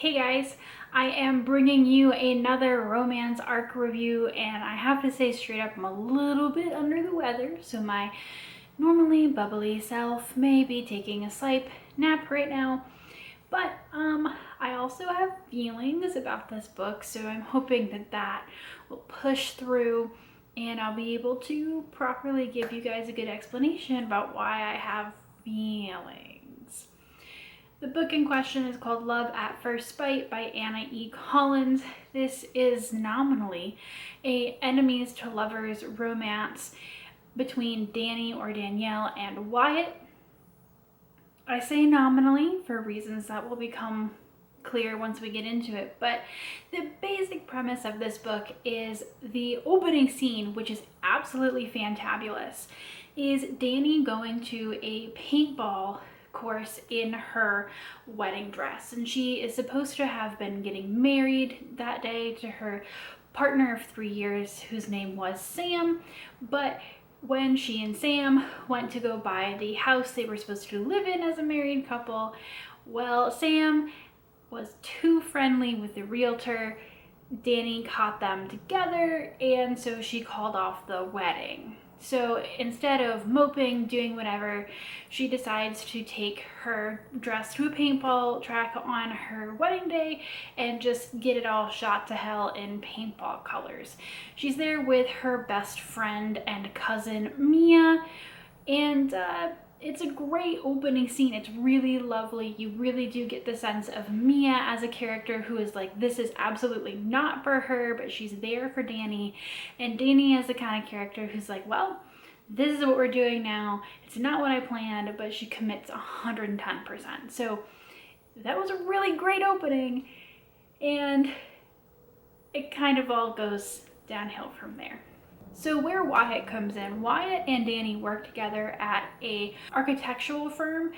Hey guys, I am bringing you another romance arc review, and I have to say straight up I'm a little bit under the weather, so my normally bubbly self may be taking a slight nap right now. But I also have feelings about this book, so I'm hoping that will push through and I'll be able to properly give you guys a good explanation about why I have feelings. The book in question is called Love at First Bite by Anna E. Collins. This is nominally a enemies to lovers romance between Danny or Danielle and Wyatt. I say nominally for reasons that will become clear once we get into it, but the basic premise of this book is the opening scene, which is absolutely fantabulous, is Danny going to a paintball course in her wedding dress, and she is supposed to have been getting married that day to her partner of 3 years whose name was Sam. But when she and Sam went to go buy the house they were supposed to live in as a married couple, well, Sam was too friendly with the realtor. Danny caught them together, and so she called off the wedding. So instead of moping, doing whatever, she decides to take her dress to a paintball track on her wedding day and just get it all shot to hell in paintball colors. She's there with her best friend and cousin, Mia, and it's a great opening scene. It's really lovely. You really do get the sense of Mia as a character who is like, this is absolutely not for her, but she's there for Danny. And Danny is the kind of character who's like, well, this is what we're doing now. It's not what I planned, but she commits 110%. So that was a really great opening, and it kind of all goes downhill from there. So where Wyatt comes in, Wyatt and Danny work together at a architectural firm.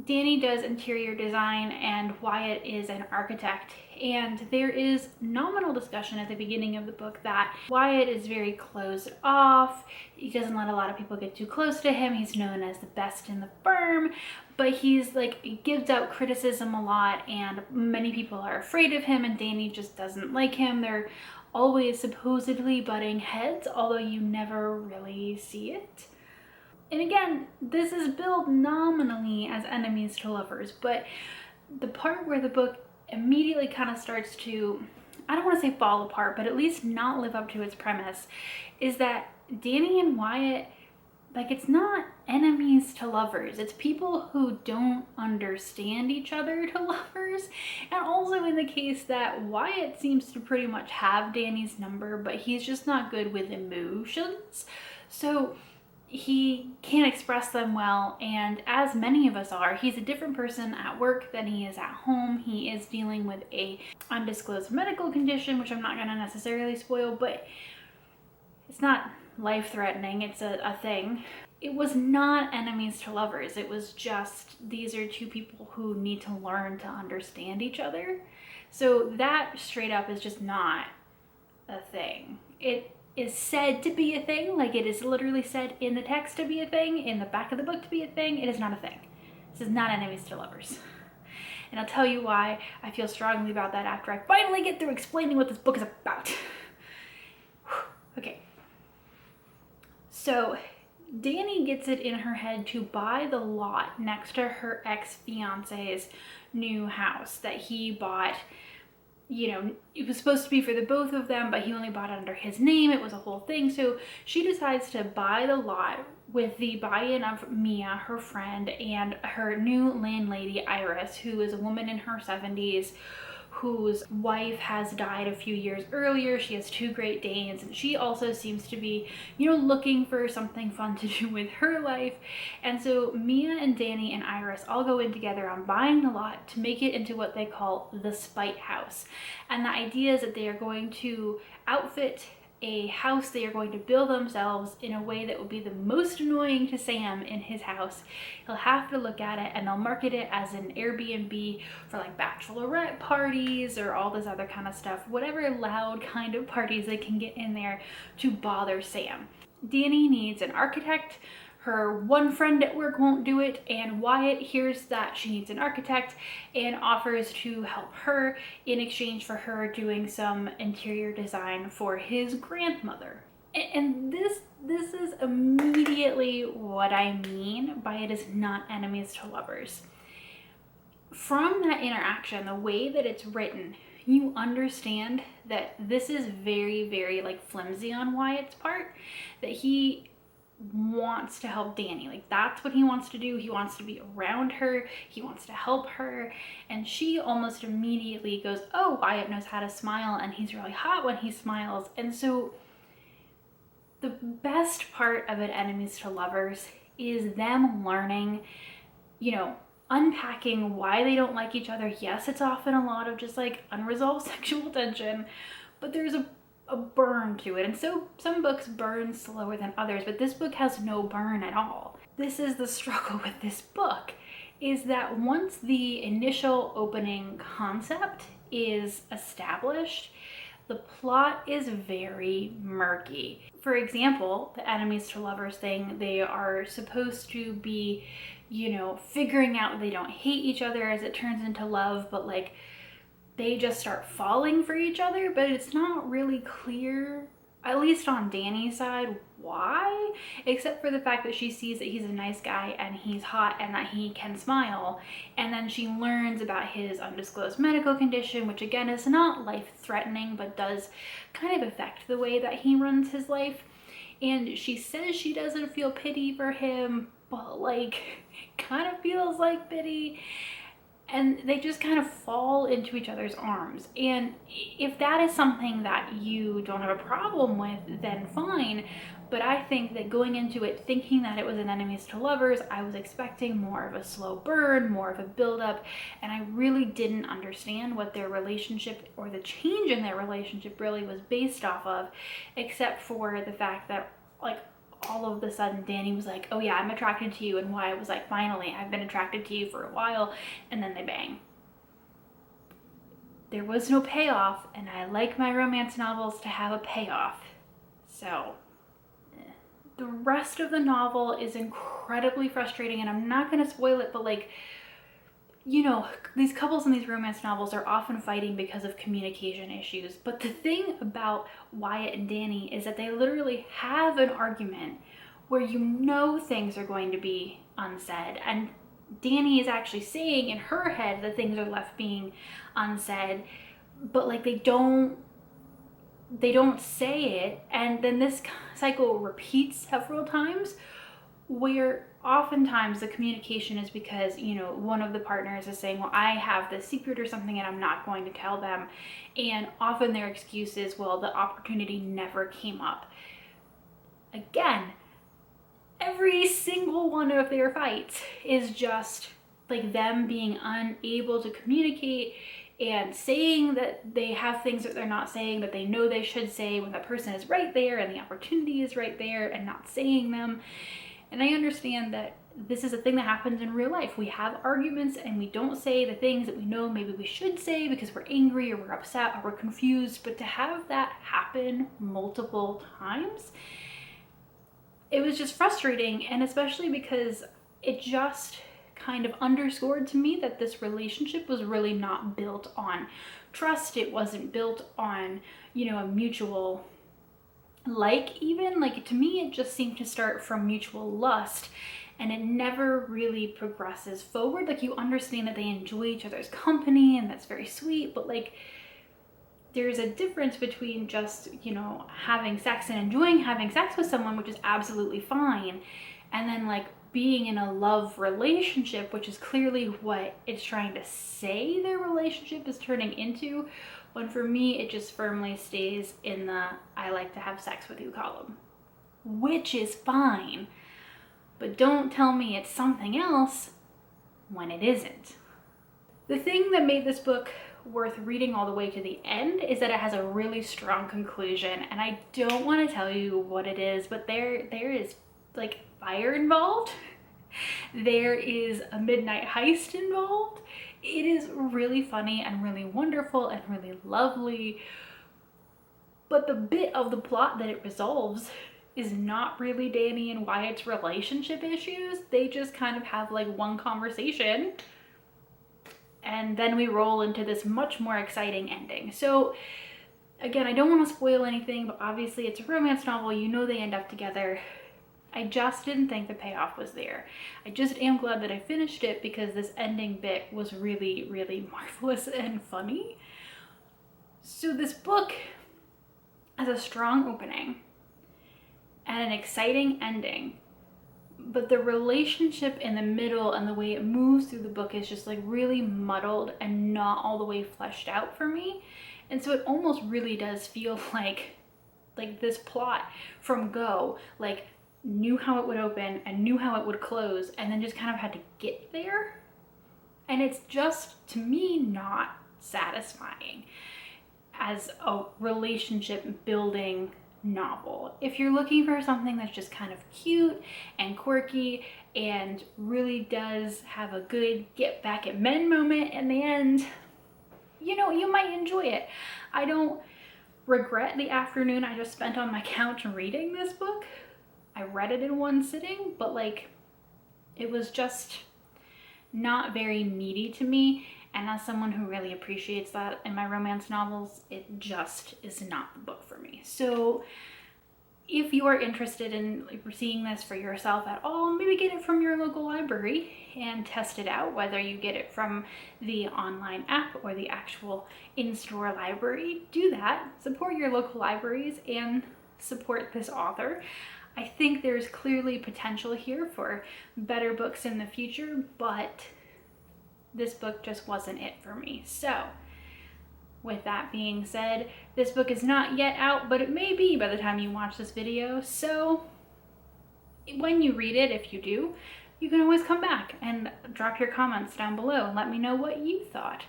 Danny does interior design and Wyatt is an architect, and there is nominal discussion at the beginning of the book that Wyatt is very closed off. He doesn't let a lot of people get too close to him. He's known as the best in the firm, but he's like, he gives out criticism a lot and many people are afraid of him, and Danny just doesn't like him. They're always supposedly butting heads, although you never really see it. And again, this is billed nominally as enemies to lovers, but the part where the book immediately kind of starts to, I don't want to say fall apart, but at least not live up to its premise, is that Danny and Wyatt, like, it's not enemies to lovers. It's people who don't understand each other to lovers. And also in the case that Wyatt seems to pretty much have Danny's number, but he's just not good with emotions. So he can't express them well, and as many of us are, he's a different person at work than he is at home. He is dealing with a undisclosed medical condition, which I'm not going to necessarily spoil, but it's not life-threatening. It's a thing. It was not enemies to lovers. It was just, these are two people who need to learn to understand each other. So that straight up is just not a thing. It is said to be a thing, like it is literally said in the text to be a thing, in the back of the book to be a thing. It is not a thing. This is not enemies to lovers. And I'll tell you why I feel strongly about that after I finally get through explaining what this book is about. Okay. So Danny gets it in her head to buy the lot next to her ex-fiance's new house that he bought. You know, it was supposed to be for the both of them, but he only bought it under his name. It was a whole thing. So she decides to buy the lot with the buy-in of Mia, her friend, and her new landlady, Iris, who is a woman in her 70s, whose wife has died a few years earlier. She has 2 Great Danes, and she also seems to be, you know, looking for something fun to do with her life. And so Mia and Danny and Iris all go in together on buying the lot to make it into what they call the Spite House. And the idea is that they are going to outfit a house they are going to build themselves in a way that will be the most annoying to Sam in his house. He'll have to look at it, and they'll market it as an Airbnb for like bachelorette parties or all this other kind of stuff, whatever loud kind of parties they can get in there to bother Sam. Danny needs an architect her one friend at work won't do it, and Wyatt hears that she needs an architect and offers to help her in exchange for her doing some interior design for his grandmother. And this is immediately what I mean by it is not enemies to lovers. From that interaction, the way that it's written, you understand that this is very, very like flimsy on Wyatt's part, that he wants to help Danny. Like that's what he wants to do. He wants to be around her. He wants to help her. And she almost immediately goes, oh, Wyatt knows how to smile and he's really hot when he smiles. And so the best part of it, enemies to lovers, is them learning, you know, unpacking why they don't like each other. Yes, it's often a lot of just like unresolved sexual tension, but there's a burn to it. And so some books burn slower than others, but this book has no burn at all. This is the struggle with this book, is that once the initial opening concept is established, the plot is very murky. For example, the enemies to lovers thing, they are supposed to be, you know, figuring out they don't hate each other as it turns into love, but like they just start falling for each other, but it's not really clear, at least on Danny's side, why, except for the fact that she sees that he's a nice guy and he's hot and that he can smile. And then she learns about his undisclosed medical condition, which again is not life-threatening, but does kind of affect the way that he runs his life. And she says she doesn't feel pity for him, but like kind of feels like pity. And they just kind of fall into each other's arms. And if that is something that you don't have a problem with, then fine. But I think that going into it thinking that it was an enemies to lovers, I was expecting more of a slow burn, more of a buildup, and I really didn't understand what their relationship or the change in their relationship really was based off of, except for the fact that like all of a sudden Danny was like, oh yeah, I'm attracted to you, and Wyatt was like, finally, I've been attracted to you for a while, and then they bang. There was no payoff, and I like my romance novels to have a payoff. So the rest of the novel is incredibly frustrating, and I'm not going to spoil it, but like, you know, these couples in these romance novels are often fighting because of communication issues. But the thing about Wyatt and Danny is that they literally have an argument where you know things are going to be unsaid. And Danny is actually saying in her head that things are left being unsaid, but like they don't say it. And then this cycle repeats several times, where oftentimes the communication is because, you know, one of the partners is saying, well, I have this secret or something and I'm not going to tell them. And often their excuse is, well, the opportunity never came up. Again, every single one of their fights is just like them being unable to communicate and saying that they have things that they're not saying that they know they should say when the person is right there and the opportunity is right there, and not saying them. And I understand that this is a thing that happens in real life. We have arguments and we don't say the things that we know maybe we should say because we're angry or we're upset or we're confused. But to have that happen multiple times, it was just frustrating. And especially because it just kind of underscored to me that this relationship was really not built on trust. It wasn't built on, you know, a mutual even like, to me it just seemed to start from mutual lust, and it never really progresses forward. Like, you understand that they enjoy each other's company and that's very sweet, but like there's a difference between just, you know, having sex and enjoying having sex with someone, which is absolutely fine, and then like being in a love relationship, which is clearly what it's trying to say their relationship is turning into, when for me it just firmly stays in the I like to have sex with you column, which is fine, but don't tell me it's something else when it isn't. The thing that made this book worth reading all the way to the end is that it has a really strong conclusion, and I don't want to tell you what it is, but there is like fire involved. There is a midnight heist involved. It is really funny and really wonderful and really lovely. But the bit of the plot that it resolves is not really Danny and Wyatt's relationship issues. They just kind of have like one conversation, and then we roll into this much more exciting ending. So again, I don't want to spoil anything, but obviously it's a romance novel. You know they end up together. I just didn't think the payoff was there. I just am glad that I finished it because this ending bit was really, really marvelous and funny. So this book has a strong opening and an exciting ending, but the relationship in the middle and the way it moves through the book is just like really muddled and not all the way fleshed out for me. And so it almost really does feel like this plot from go, like knew how it would open and knew how it would close and then just kind of had to get there. And it's just, to me, not satisfying as a relationship building novel. If you're looking for something that's just kind of cute and quirky and really does have a good get back at men moment in the end, you know, you might enjoy it. I don't regret the afternoon I just spent on my couch reading this book. I read it in one sitting, but like, it was just not very meaty to me. And as someone who really appreciates that in my romance novels, it just is not the book for me. So if you are interested in seeing this for yourself at all, maybe get it from your local library and test it out, whether you get it from the online app or the actual in-store library. Do that. Support your local libraries and support this author. I think there's clearly potential here for better books in the future, but this book just wasn't it for me. So with that being said, this book is not yet out, but it may be by the time you watch this video. So when you read it, if you do, you can always come back and drop your comments down below and let me know what you thought.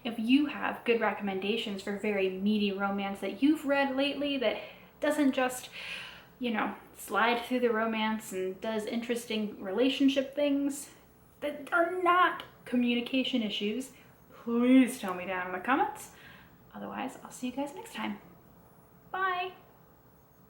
If you have good recommendations for very meaty romance that you've read lately that doesn't just, you know, slide through the romance and does interesting relationship things that are not communication issues, please tell me down in the comments. Otherwise, I'll see you guys next time. Bye.